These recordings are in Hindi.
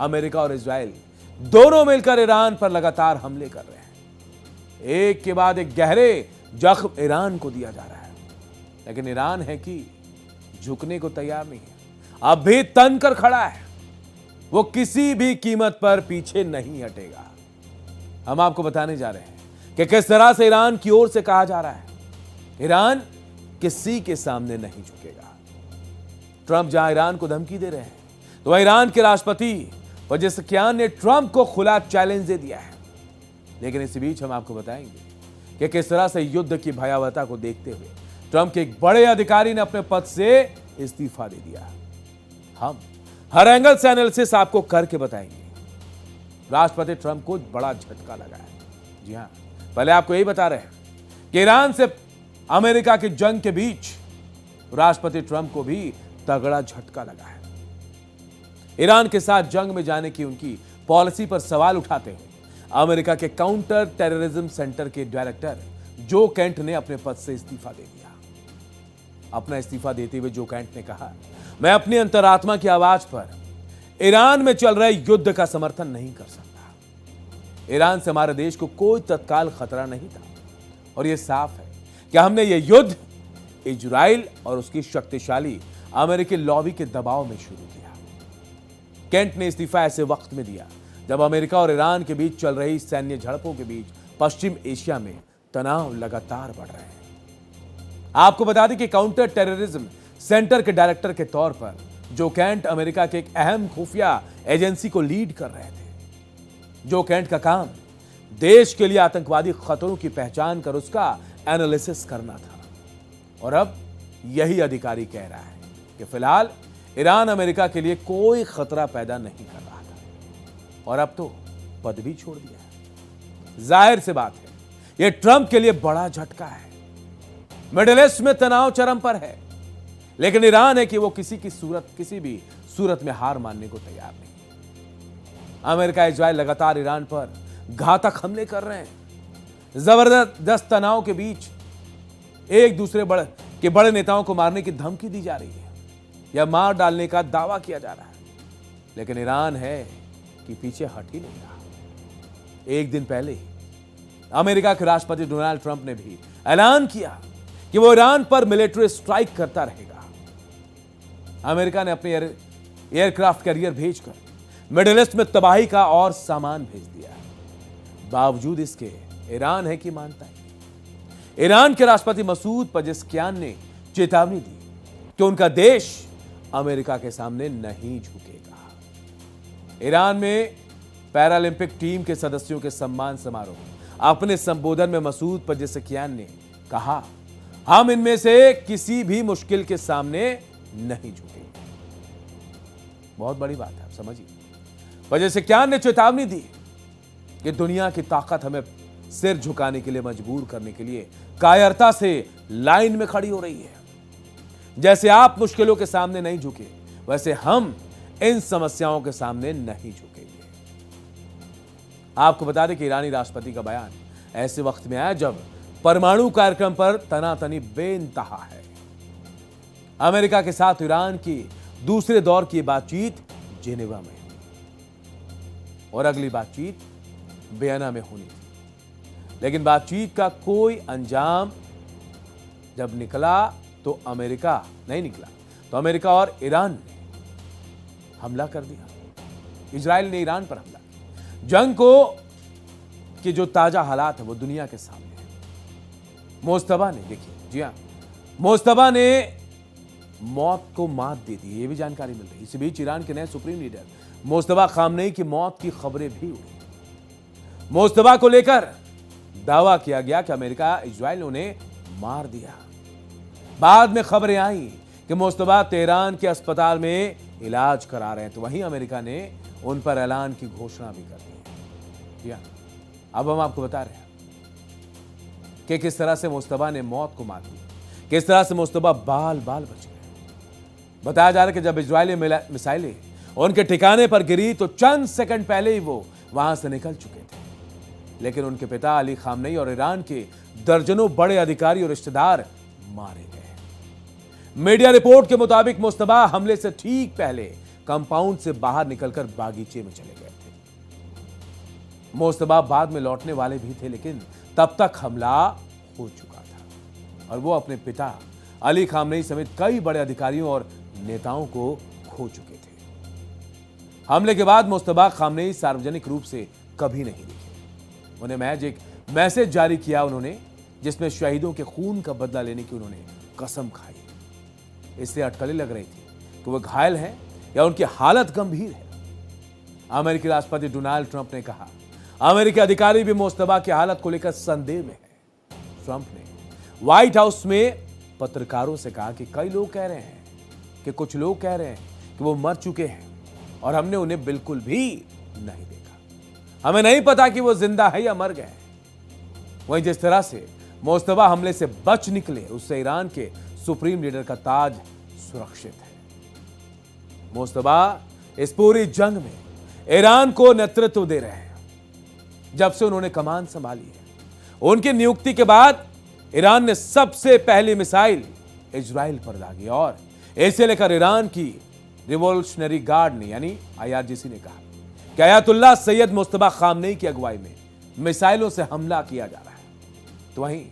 अमेरिका और इजराइल दोनों मिलकर ईरान पर लगातार हमले कर रहे हैं। एक के बाद एक गहरे जख्म ईरान को दिया जा रहा है, लेकिन ईरान है कि झुकने को तैयार नहीं है, अब भी तन कर खड़ा है। वो किसी भी कीमत पर पीछे नहीं हटेगा। हम आपको बताने जा रहे हैं कि किस तरह से ईरान की ओर से कहा जा रहा है, ईरान किसी के सामने नहीं झुकेगा। ट्रंप जहां ईरान को धमकी दे रहे हैं, तो ईरान के राष्ट्रपति पेजेश्कियान ने ट्रंप को खुला चैलेंज दे दिया है। लेकिन इसी बीच हम आपको बताएंगे कि किस तरह से युद्ध की भयावहता को देखते हुए ट्रंप के एक बड़े अधिकारी ने अपने पद से इस्तीफा दे दिया। हम हर एंगल से एनालिसिस आपको करके बताएंगे। राष्ट्रपति ट्रंप को बड़ा झटका लगा है। जी हां, पहले आपको यही बता रहे हैं कि ईरान से अमेरिका की जंग के बीच राष्ट्रपति ट्रंप को भी तगड़ा झटका लगा है। ईरान के साथ जंग में जाने की उनकी पॉलिसी पर सवाल उठाते हुए अमेरिका के काउंटर टेररिज्म सेंटर के डायरेक्टर जो कैंट ने अपने पद से इस्तीफा दे दिया। अपना इस्तीफा देते हुए जो कैंट ने कहा, मैं अपनी अंतरात्मा की आवाज पर ईरान में चल रहे युद्ध का समर्थन नहीं कर सकता। ईरान से हमारे देश को कोई तत्काल खतरा नहीं था और यह साफ है कि हमने यह युद्ध इजराइल और उसकी शक्तिशाली अमेरिकी लॉबी के दबाव में शुरू किया। केंट ने इस्तीफा ऐसे वक्त में दिया जब अमेरिका और ईरान के बीच चल रही सैन्य झड़पों के बीच पश्चिम एशिया में तनाव लगातार बढ़ रहे हैं। आपको बता दें कि काउंटर टेररिज्म सेंटर के डायरेक्टर के तौर पर जो कैंट अमेरिका के एक अहम खुफिया एजेंसी को लीड कर रहे थे। जो कैंट का काम देश के लिए आतंकवादी खतरों की पहचान कर उसका एनालिसिस करना था, और अब यही अधिकारी कह रहा है कि फिलहाल ईरान अमेरिका के लिए कोई खतरा पैदा नहीं कर रहा था और अब तो पद भी छोड़ दिया है। जाहिर सी बात है, यह ट्रंप के लिए बड़ा झटका है। मिडिल ईस्ट में तनाव चरम पर है, लेकिन ईरान है कि वो किसी भी सूरत में हार मानने को तैयार नहीं। अमेरिका इजराइल लगातार ईरान पर घातक हमले कर रहे हैं। जबरदस्त तनाव के बीच एक दूसरे बड़े नेताओं को मारने की धमकी दी जा रही है या मार डालने का दावा किया जा रहा है, लेकिन ईरान है कि पीछे हट ही नहीं रहा। एक दिन पहले अमेरिका के राष्ट्रपति डोनाल्ड ट्रंप ने भी ऐलान किया कि वो ईरान पर मिलिट्री स्ट्राइक करता रहेगा। अमेरिका ने अपने एयरक्राफ्ट कैरियर भेजकर मिडिल ईस्ट में तबाही का और सामान भेज दिया। बावजूद इसके ईरान है कि मानता है। ईरान के राष्ट्रपति मसूद पेजेश्कियान ने चेतावनी दी कि उनका देश अमेरिका के सामने नहीं झुकेगा। ईरान में पैरालंपिक टीम के सदस्यों के सम्मान समारोह अपने संबोधन में मसूद पेजेश्कियान ने कहा, हम इनमें से किसी भी मुश्किल के सामने नहीं झुकेंगे। बहुत बड़ी बात है, आप समझिए। पेजेश्कियान ने चेतावनी दी कि दुनिया की ताकत हमें सिर झुकाने के लिए मजबूर करने के लिए कायरता से लाइन में खड़ी हो रही है। जैसे आप मुश्किलों के सामने नहीं झुके, वैसे हम इन समस्याओं के सामने नहीं झुकेंगे। आपको बता दें कि ईरानी राष्ट्रपति का बयान ऐसे वक्त में आया जब परमाणु कार्यक्रम पर तनातनी बेइंतहा है। अमेरिका के साथ ईरान की दूसरे दौर की बातचीत जेनेवा में और अगली बातचीत वियना में होनी थी, लेकिन बातचीत का कोई अंजाम जब निकला तो अमेरिका नहीं निकला, तो अमेरिका और ईरान ने हमला कर दिया। इजराइल ने ईरान पर हमला किया। जंग को कि जो ताजा हालात है वो दुनिया के सामने है। मोस्तफा ने, देखिए, जी हां, मोस्तफा ने मौत को मात दे दी, ये भी जानकारी मिल रही। इसी बीच ईरान के नए सुप्रीम लीडर मोस्तफा खामनेई की मौत की खबरें भी उड़ी। मोस्तफा को लेकर दावा किया गया कि अमेरिका इजराइल उन्हें मार दिया। बाद में खबरें आई कि मोस्तफा तेहरान के अस्पताल में इलाज करा रहे हैं, तो वहीं अमेरिका ने उन पर ऐलान की घोषणा भी कर दी। अब हम आपको बता रहे हैं कि किस तरह से मोस्तफा ने मौत को मात दी, किस तरह से मोस्तफा बाल बाल बच गए। बताया जा रहा है कि जब इजरायली मिसाइलें उनके ठिकाने पर गिरी तो चंद सेकंड पहले ही वो वहां से निकल चुके थे, लेकिन उनके पिता अली खामनेई और ईरान के दर्जनों बड़े अधिकारी और रिश्तेदार मारे गए। मीडिया रिपोर्ट के मुताबिक मोस्तफा हमले से ठीक पहले कंपाउंड से बाहर निकलकर बागीचे में चले गए थे। मोस्तफा बाद में लौटने वाले भी थे, लेकिन तब तक हमला हो चुका था और वो अपने पिता अली खामनेई समेत कई बड़े अधिकारियों और नेताओं को खो चुके थे। हमले के बाद मोस्तफा खामनेई सार्वजनिक रूप से कभी नहीं दिखे। उन्हें महज एक मैसेज जारी किया उन्होंने, जिसमें शहीदों के खून का बदला लेने की उन्होंने कसम खाई। इससे अटकलें लग रही थी कि वो घायल हैं या उनकी हालत गंभीर है। अमेरिकी राष्ट्रपति डोनाल्ड ट्रंप ने कहा, अमेरिकी अधिकारी भी मोस्तफा की हालत को लेकर संदेह में है। ट्रंप ने व्हाइट हाउस में पत्रकारों से कहा कि कई लोग कह रहे हैं कि कुछ लोग कह रहे हैं कि वो मर चुके हैं और हमने उन्हें बिल्कुल भी नहीं देखा। हमें नहीं पता कि वो जिंदा है या मर गए। वहीं जिस तरह से मोस्तफा हमले से बच निकले, उससे ईरान के सुप्रीम लीडर का ताज सुरक्षित है। मोस्तफा इस पूरी जंग में ईरान को नेतृत्व दे रहे हैं। जब से उन्होंने कमान संभाली है, उनकी नियुक्ति के बाद ईरान ने सबसे पहली मिसाइल इजराइल पर दागी और इसे लेकर ईरान की रिवॉल्यूशनरी गार्ड ने यानी IRGC ने कहा कि अयातुल्लाह सैयद मुस्तफा खामनेई की अगुवाई में मिसाइलों से हमला किया जा रहा है। तो वहीं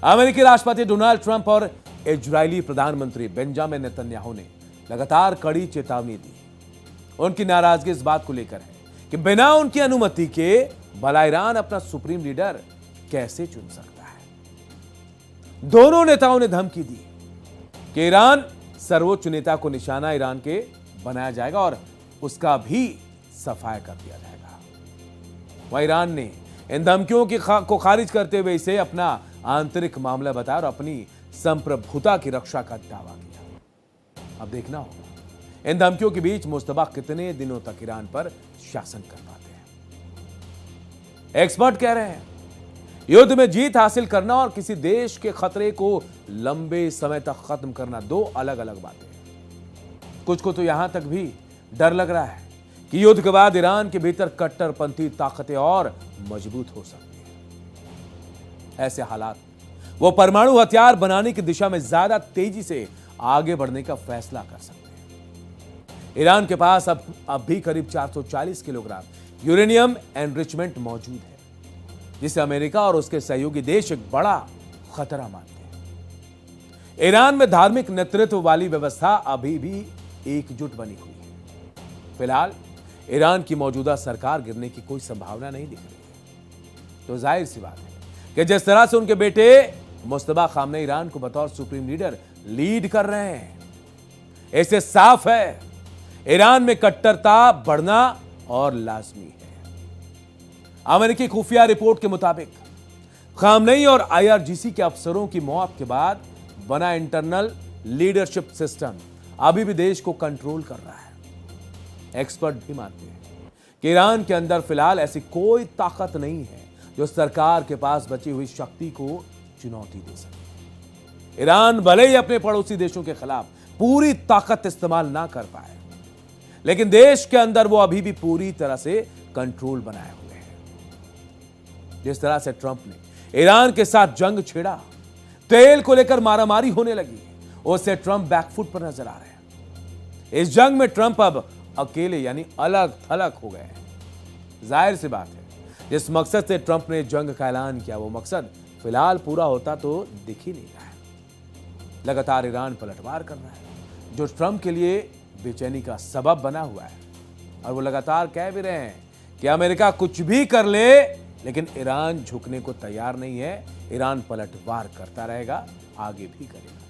अमेरिकी राष्ट्रपति डोनाल्ड ट्रंप और इजरायली प्रधानमंत्री बेंजामिन नेतन्याहू ने लगातार कड़ी चेतावनी दी। उनकी नाराजगी इस बात को लेकर है कि बिना उनकी अनुमति के भला ईरान अपना सुप्रीम लीडर कैसे चुन सकता है। दोनों नेताओं ने धमकी दी कि ईरान सर्वोच्च नेता को निशाना ईरान के बनाया जाएगा और उसका भी सफाया कर दिया जाएगा। वह ईरान ने इन धमकियों को खारिज करते हुए इसे अपना आंतरिक मामला बताया और अपनी संप्रभुता की रक्षा का दावा किया। अब देखना होगा इन धमकियों के बीच मुस्तफा कितने दिनों तक ईरान पर शासन कर पाते हैं। एक्सपर्ट कह रहे हैं युद्ध में जीत हासिल करना और किसी देश के खतरे को लंबे समय तक खत्म करना दो अलग अलग बातें हैं। कुछ को तो यहां तक भी डर लग रहा है कि युद्ध के बाद ईरान के भीतर कट्टरपंथी ताकतें और मजबूत हो सकती हैं। ऐसे हालात वो परमाणु हथियार बनाने की दिशा में ज्यादा तेजी से आगे बढ़ने का फैसला कर सकते हैं। ईरान के पास अब भी करीब 440 किलोग्राम यूरेनियम एनरिचमेंट मौजूद है, जिसे अमेरिका और उसके सहयोगी देश एक बड़ा खतरा मानते हैं। ईरान में धार्मिक नेतृत्व वाली व्यवस्था अभी भी एकजुट बनी हुई है। फिलहाल ईरान की मौजूदा सरकार गिरने की कोई संभावना नहीं दिख रही है। तो जाहिर सी बात है कि जिस तरह से उनके बेटे मुस्तफा खामनेई ईरान को बतौर सुप्रीम लीडर लीड कर रहे हैं, इससे साफ है ईरान में कट्टरता बढ़ना और लाजमी है। अमेरिकी खुफिया रिपोर्ट के मुताबिक खामनेई और IRGC के अफसरों की मौत के बाद बना इंटरनल लीडरशिप सिस्टम अभी भी देश को कंट्रोल कर रहा है। एक्सपर्ट भी मानते हैं कि ईरान के अंदर फिलहाल ऐसी कोई ताकत नहीं है जो सरकार के पास बची हुई शक्ति को चुनौती दे सके। ईरान भले ही अपने पड़ोसी देशों के खिलाफ पूरी ताकत इस्तेमाल ना कर पाए, लेकिन देश के अंदर वो अभी भी पूरी तरह से कंट्रोल बनाए हुए है। जिस तरह से ट्रंप ने ईरान के साथ जंग छेड़ा, तेल को लेकर मारामारी होने लगी, उससे ट्रंप बैकफुट पर नजर आ रहे हैं। इस जंग में ट्रंप अब अकेले यानी अलग थलग हो गए हैं। जाहिर सी बात है जिस मकसद से ट्रंप ने जंग का ऐलान किया, वो मकसद फिलहाल पूरा होता तो दिख ही नहीं रहा है। लगातार ईरान पलटवार कर रहा है, जो ट्रंप के लिए बेचैनी का सबब बना हुआ है। और वो लगातार कह भी रहे हैं कि अमेरिका कुछ भी कर ले, लेकिन ईरान झुकने को तैयार नहीं है। ईरान पलटवार करता रहेगा, आगे भी करेगा।